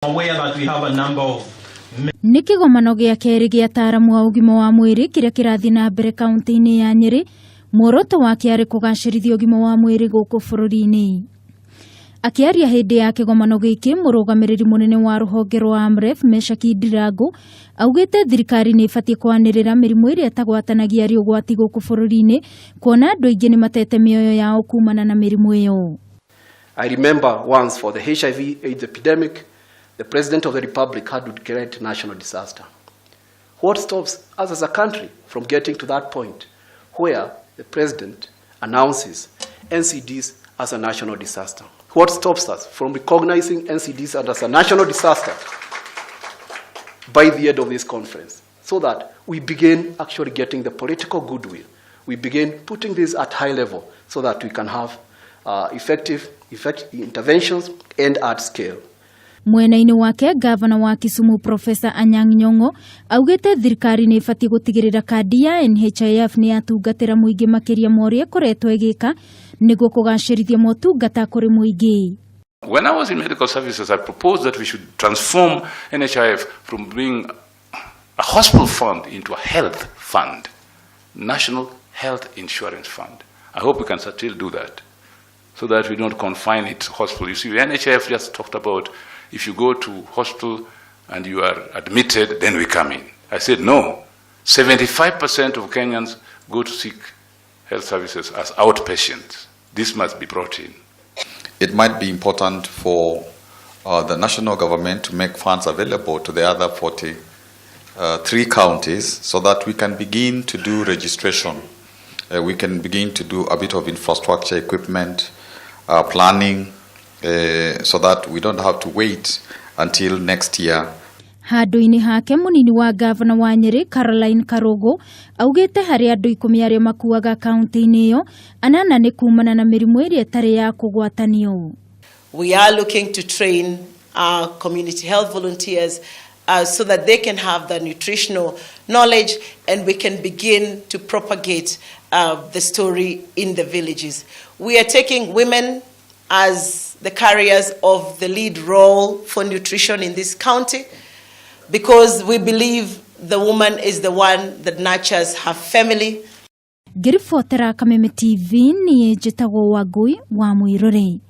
aware that we have a number of Ni kigomano gĩa kerĩ gĩa ataaramu wa ugima wa mwiri kĩrĩa kĩrathiĩ na mbere kaunti-inĩ ya Nyeri, muoroto wake arĩ kũgacĩrithia ugima wa mwiri gũkũ bururi-ini. Akiaria hĩndĩ ya kigomano gĩkĩ, murugamiriri munene wa Ruhonge rwa AMREF Meshack Ndirangu augĩte thirikari nĩ ĩbatiĩ kwanĩrĩra mĩrimũ ĩrĩa ĩtagwatanagia arĩ ugwati gũkũ bururi-ini, kuona andũ aingĩ nĩ matete mĩoyo yao kumana na mĩrimũ ĩyo. I remember once for the HIV/AIDS epidemic, the President of the Republic had to declare national disaster. What stops us as a country from getting to that point where the President announces NCDs as a national disaster? What stops us from recognizing NCDs as a national disaster by the end of this conference, so that we begin actually getting the political goodwill? We begin putting this at high level so that we can have effective interventions and at scale. Mwena-ini wake, gavana wa Kisumu Professor Anyang' Nyong'o augĩte thirikari nĩ ĩbatiĩ gũtigĩrĩra kandi ya NHIF nĩ yatungatĩra muingi makĩria moria koretwo ĩgĩka nĩguo kũgacĩrithia motungata kũrĩ muingi. When I was in medical services, I proposed that we should transform NHIF from being a hospital fund into a health fund, National Health Insurance Fund. I hope we can still do that, so that we don't confine it to hospital. You see, NHIF just talked about if you go to hospital and you are admitted, then we come in. I said no. 75% of Kenyans go to seek health services as outpatients. This must be brought in. It might be important for the national government to make funds available to the other 43 counties so that we can begin to do registration. We can begin to do a bit of infrastructure equipment, planning, so that we don't have to wait until next year. Handũ-inĩ hake, munini wa gavana wa Nyeri Caroline Karogo augĩte harĩ andũ 10 arĩa makuaga kaunti-inĩ ĩyo, 8 nĩ kumana na mĩrimũ ĩrĩa ĩtarĩ ya kũgwatanio. We are looking to train our community health volunteers so that they can have the nutritional knowledge and we can begin to propagate the story in the villages. We are taking women as the carriers of the lead role for nutrition in this county, because we believe the woman is the one that nurtures her family. Ngĩribotera Kameme TV, niĩ njĩtagwo Wangui wa Muiruri.